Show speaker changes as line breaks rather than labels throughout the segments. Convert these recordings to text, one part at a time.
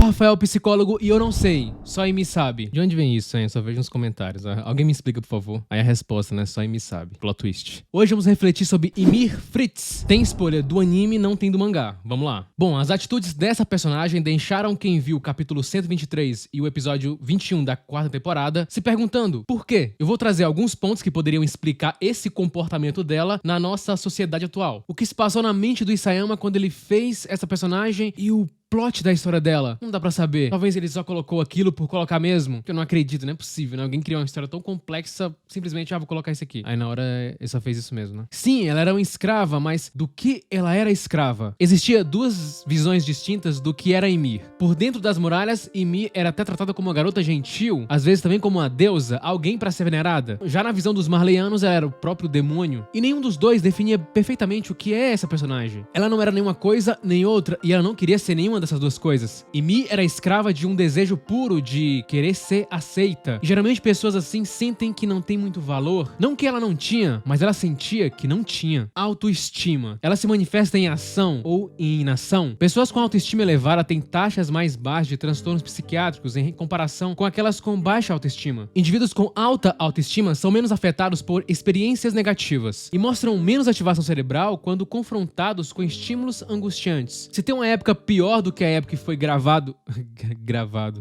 Rafael, psicólogo, e eu não sei. Só Amy sabe. De onde vem isso, hein? Eu só vejo nos comentários. Alguém me explica, por favor. Aí a resposta, né? Só Amy sabe. Plot twist. Hoje vamos refletir sobre Ymir Fritz. Tem spoiler do anime, não tem do mangá. Vamos lá. Bom, as atitudes dessa personagem deixaram quem viu o capítulo 123 e o episódio 21 da quarta temporada se perguntando por quê. Eu vou trazer alguns pontos que poderiam explicar esse comportamento dela na nossa sociedade atual. O que se passou na mente do Isayama quando ele fez essa personagem e o plot da história dela. Não dá pra saber. Talvez ele só colocou aquilo por colocar mesmo. Que eu não acredito, não é possível, né? Alguém criou uma história tão complexa, simplesmente, vou colocar isso aqui. Aí na hora, ele só fez isso mesmo, né? Sim, ela era uma escrava, mas do que ela era escrava? Existia duas visões distintas do que era Ymir. Por dentro das muralhas, Ymir era até tratada como uma garota gentil, às vezes também como uma deusa, alguém pra ser venerada. Já na visão dos marleyanos, ela era o próprio demônio. E nenhum dos dois definia perfeitamente o que é essa personagem. Ela não era nenhuma coisa, nem outra, e ela não queria ser nenhuma dessas duas coisas. Ymir era escrava de um desejo puro de querer ser aceita. E geralmente pessoas assim sentem que não tem muito valor. Não que ela não tinha, mas ela sentia que não tinha. Autoestima. Ela se manifesta em ação ou em inação. Pessoas com autoestima elevada têm taxas mais baixas de transtornos psiquiátricos em comparação com aquelas com baixa autoestima. Indivíduos com alta autoestima são menos afetados por experiências negativas e mostram menos ativação cerebral quando confrontados com estímulos angustiantes. Se tem uma época pior do que a época que foi gravado.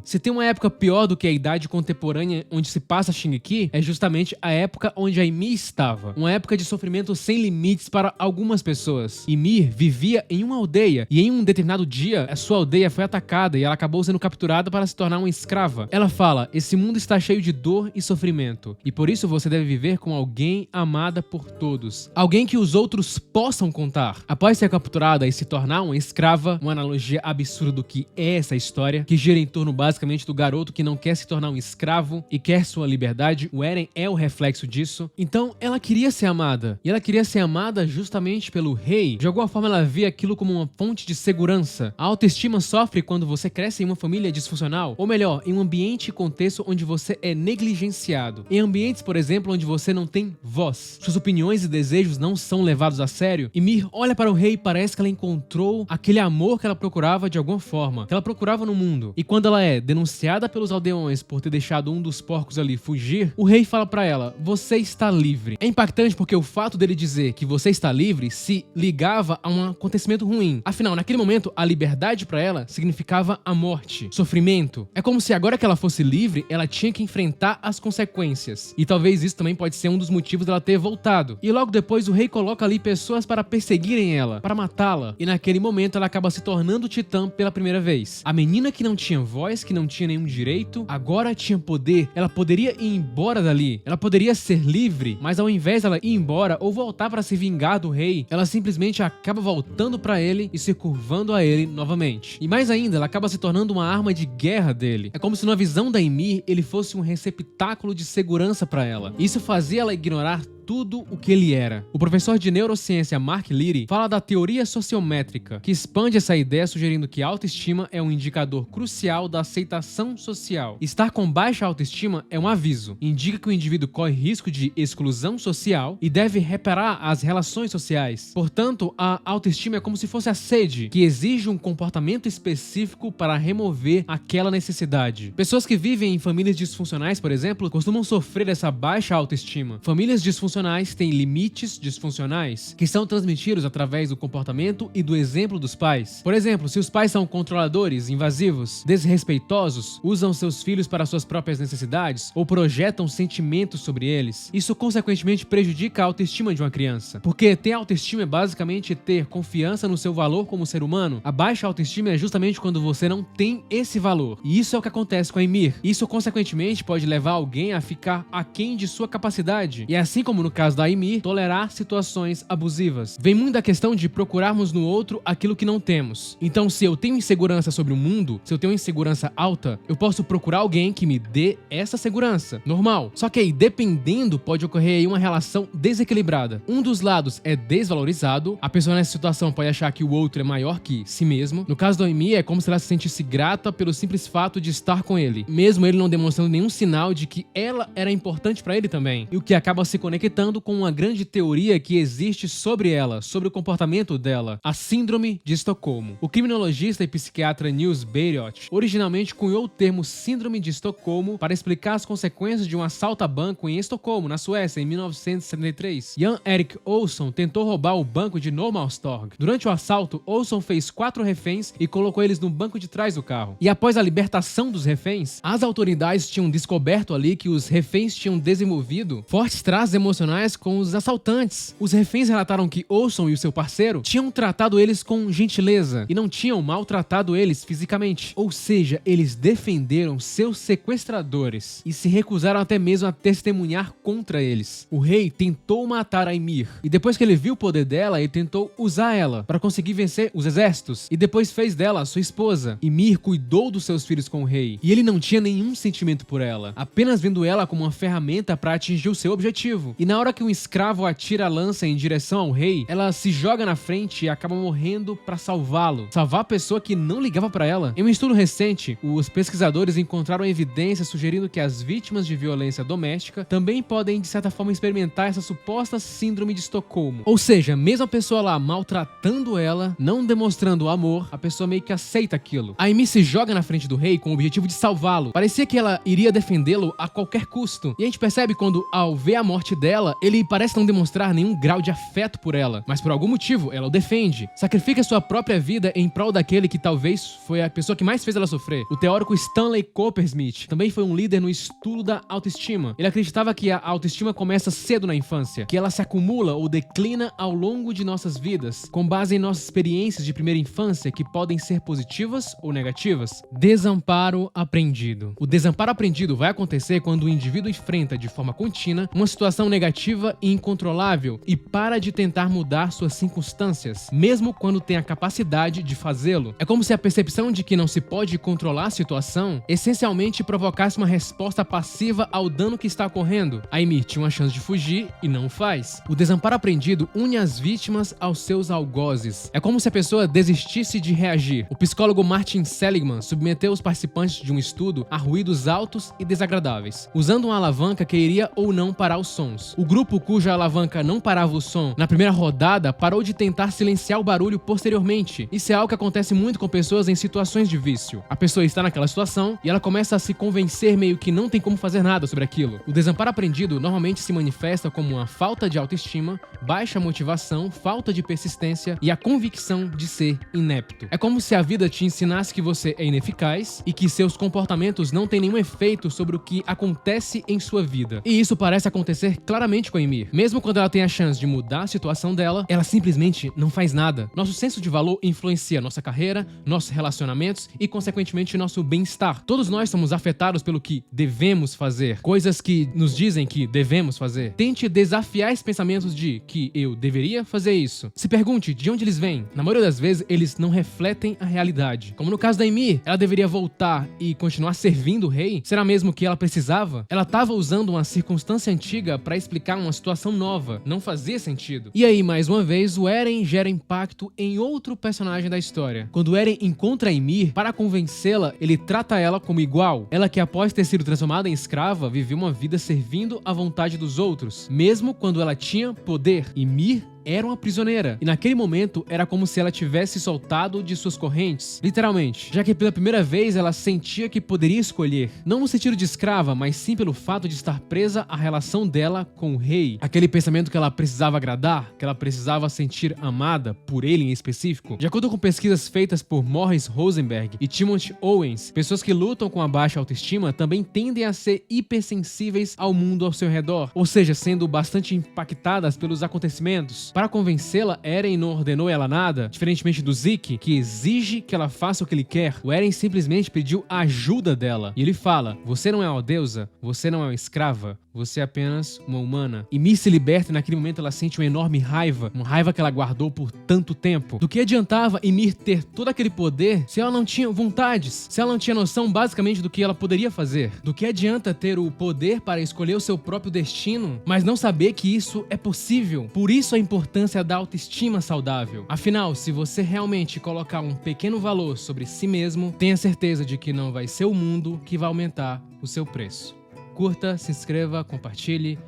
Se tem uma época pior do que a idade contemporânea onde se passa Shingeki, é justamente a época onde a Ymir estava. Uma época de sofrimento sem limites para algumas pessoas. Ymir vivia em uma aldeia e em um determinado dia a sua aldeia foi atacada e ela acabou sendo capturada para se tornar uma escrava. Ela fala: esse mundo está cheio de dor e sofrimento e por isso você deve viver com alguém amada por todos. Alguém que os outros possam contar. Após ser capturada e se tornar uma escrava, uma analogia absurdo do que é essa história, que gira em torno basicamente do garoto que não quer se tornar um escravo e quer sua liberdade. O Eren é o reflexo disso. Então ela queria ser amada, e ela queria ser amada justamente pelo rei. De alguma forma ela via aquilo como uma fonte de segurança. A autoestima sofre quando você cresce em uma família disfuncional, ou melhor, em um ambiente e contexto onde você é negligenciado. Em ambientes, por exemplo, onde você não tem voz. Suas opiniões e desejos não são levados a sério. Ymir olha para o rei e parece que ela encontrou aquele amor que ela procurava de alguma forma, que ela procurava no mundo. E quando ela é denunciada pelos aldeões por ter deixado um dos porcos ali fugir, o rei fala pra ela: você está livre. É impactante porque o fato dele dizer que você está livre se ligava a um acontecimento ruim. Afinal, naquele momento, a liberdade pra ela significava a morte, sofrimento. É como se agora que ela fosse livre, ela tinha que enfrentar as consequências. E talvez isso também pode ser um dos motivos dela ter voltado. E logo depois o rei coloca ali pessoas para perseguirem ela, para matá-la. E naquele momento ela acaba se tornando titã pela primeira vez. A menina que não tinha voz, que não tinha nenhum direito, agora tinha poder. Ela poderia ir embora dali. Ela poderia ser livre, mas ao invés dela ir embora ou voltar para se vingar do rei, ela simplesmente acaba voltando para ele e se curvando a ele novamente. E mais ainda, ela acaba se tornando uma arma de guerra dele. É como se na visão da Ymir, ele fosse um receptáculo de segurança para ela. Isso fazia ela ignorar tudo o que ele era. O professor de neurociência Mark Leary fala da teoria sociométrica, que expande essa ideia sugerindo que a autoestima é um indicador crucial da aceitação social. Estar com baixa autoestima é um aviso, indica que o indivíduo corre risco de exclusão social e deve reparar as relações sociais. Portanto, a autoestima é como se fosse a sede, que exige um comportamento específico para remover aquela necessidade. Pessoas que vivem em famílias disfuncionais, por exemplo, costumam sofrer essa baixa autoestima. Famílias disfuncionais têm limites disfuncionais que são transmitidos através do comportamento e do exemplo dos pais. Por exemplo, se os pais são controladores, invasivos, desrespeitosos, usam seus filhos para suas próprias necessidades ou projetam sentimentos sobre eles, isso consequentemente prejudica a autoestima de uma criança. Porque ter autoestima é basicamente ter confiança no seu valor como ser humano. A baixa autoestima é justamente quando você não tem esse valor. E isso é o que acontece com a Ymir. Isso consequentemente pode levar alguém a ficar aquém de sua capacidade. E assim como no caso da Ymir, tolerar situações abusivas. Vem muito da questão de procurarmos no outro aquilo que não temos. Então, se eu tenho insegurança sobre o mundo, se eu tenho insegurança alta, eu posso procurar alguém que me dê essa segurança. Normal. Só que aí, dependendo, pode ocorrer aí uma relação desequilibrada. Um dos lados é desvalorizado, a pessoa nessa situação pode achar que o outro é maior que si mesmo. No caso da Ymir, é como se ela se sentisse grata pelo simples fato de estar com ele, mesmo ele não demonstrando nenhum sinal de que ela era importante pra ele também. E o que acaba se conectando arrebentando com uma grande teoria que existe sobre ela, sobre o comportamento dela, a Síndrome de Estocolmo. O criminologista e psiquiatra Niels Beirot originalmente cunhou o termo Síndrome de Estocolmo para explicar as consequências de um assalto a banco em Estocolmo, na Suécia, em 1973. Jan Erik Olsson tentou roubar o banco de Norrmalmstorg. Durante o assalto, Olsson fez 4 reféns e colocou eles no banco de trás do carro. E após a libertação dos reféns, as autoridades tinham descoberto ali que os reféns tinham desenvolvido fortes traços emocionais com os assaltantes. Os reféns relataram que Olsson e o seu parceiro tinham tratado eles com gentileza e não tinham maltratado eles fisicamente. Ou seja, eles defenderam seus sequestradores e se recusaram até mesmo a testemunhar contra eles. O rei tentou matar a Ymir e depois que ele viu o poder dela, ele tentou usar ela para conseguir vencer os exércitos e depois fez dela sua esposa. Ymir cuidou dos seus filhos com o rei e ele não tinha nenhum sentimento por ela, apenas vendo ela como uma ferramenta para atingir o seu objetivo. E na hora que um escravo atira a lança em direção ao rei, ela se joga na frente e acaba morrendo para salvá-lo, salvar a pessoa que não ligava para ela. Em um estudo recente, os pesquisadores encontraram evidências sugerindo que as vítimas de violência doméstica também podem de certa forma experimentar essa suposta síndrome de Estocolmo. Ou seja, mesmo a pessoa lá maltratando ela, não demonstrando amor, a pessoa meio que aceita aquilo. A Ymir se joga na frente do rei com o objetivo de salvá-lo. Parecia que ela iria defendê-lo a qualquer custo. E a gente percebe quando, ao ver a morte dela, ele parece não demonstrar nenhum grau de afeto por ela, mas por algum motivo ela o defende. Sacrifica sua própria vida em prol daquele que talvez foi a pessoa que mais fez ela sofrer. O teórico Stanley Coppersmith também foi um líder no estudo da autoestima. Ele acreditava que a autoestima começa cedo na infância, que ela se acumula ou declina ao longo de nossas vidas, com base em nossas experiências de primeira infância que podem ser positivas ou negativas. Desamparo aprendido. O desamparo aprendido vai acontecer quando o indivíduo enfrenta de forma contínua uma situação negativa e incontrolável e para de tentar mudar suas circunstâncias, mesmo quando tem a capacidade de fazê-lo. É como se a percepção de que não se pode controlar a situação essencialmente provocasse uma resposta passiva ao dano que está ocorrendo. A Ymir tinha uma chance de fugir e não o faz. O desamparo aprendido une as vítimas aos seus algozes. É como se a pessoa desistisse de reagir. O psicólogo Martin Seligman submeteu os participantes de um estudo a ruídos altos e desagradáveis, usando uma alavanca que iria ou não parar os sons. O grupo cuja alavanca não parava o som na primeira rodada parou de tentar silenciar o barulho posteriormente. Isso é algo que acontece muito com pessoas em situações de vício. A pessoa está naquela situação e ela começa a se convencer meio que não tem como fazer nada sobre aquilo. O desamparo aprendido normalmente se manifesta como uma falta de autoestima, baixa motivação, falta de persistência e a convicção de ser inepto. É como se a vida te ensinasse que você é ineficaz e que seus comportamentos não têm nenhum efeito sobre o que acontece em sua vida. E isso parece acontecer claramente com a Ymir. Mesmo quando ela tem a chance de mudar a situação dela, ela simplesmente não faz nada. Nosso senso de valor influencia nossa carreira, nossos relacionamentos e, consequentemente, nosso bem-estar. Todos nós somos afetados pelo que devemos fazer, coisas que nos dizem que devemos fazer. Tente desafiar esses pensamentos de que eu deveria fazer isso. Se pergunte de onde eles vêm. Na maioria das vezes, eles não refletem a realidade. Como no caso da Ymir, ela deveria voltar e continuar servindo o rei? Será mesmo que ela precisava? Ela estava usando uma circunstância antiga para explicar uma situação nova. Não fazia sentido. E aí, mais uma vez, o Eren gera impacto em outro personagem da história. Quando o Eren encontra a Ymir, para convencê-la, ele trata ela como igual. Ela que após ter sido transformada em escrava, viveu uma vida servindo à vontade dos outros, mesmo quando ela tinha poder. Ymir era uma prisioneira, e naquele momento era como se ela tivesse soltado de suas correntes, literalmente, já que pela primeira vez ela sentia que poderia escolher, não no sentido de escrava, mas sim pelo fato de estar presa à relação dela com o rei, aquele pensamento que ela precisava agradar, que ela precisava sentir amada por ele em específico. De acordo com pesquisas feitas por Morris Rosenberg e Timothy Owens, pessoas que lutam com a baixa autoestima também tendem a ser hipersensíveis ao mundo ao seu redor, ou seja, sendo bastante impactadas pelos acontecimentos. Para convencê-la, Eren não ordenou ela nada, diferentemente do Zeke, que exige que ela faça o que ele quer. O Eren simplesmente pediu a ajuda dela. E ele fala: você não é uma deusa, você não é uma escrava, você é apenas uma humana. E Ymir se liberta e naquele momento ela sente uma enorme raiva, uma raiva que ela guardou por tanto tempo. Do que adiantava Ymir ter todo aquele poder se ela não tinha vontades, se ela não tinha noção basicamente do que ela poderia fazer? Do que adianta ter o poder para escolher o seu próprio destino, mas não saber que isso é possível? Por isso a importância da autoestima saudável. Afinal, se você realmente colocar um pequeno valor sobre si mesmo, tenha certeza de que não vai ser o mundo que vai aumentar o seu preço. Curta, se inscreva, compartilhe.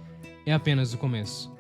é apenas o começo.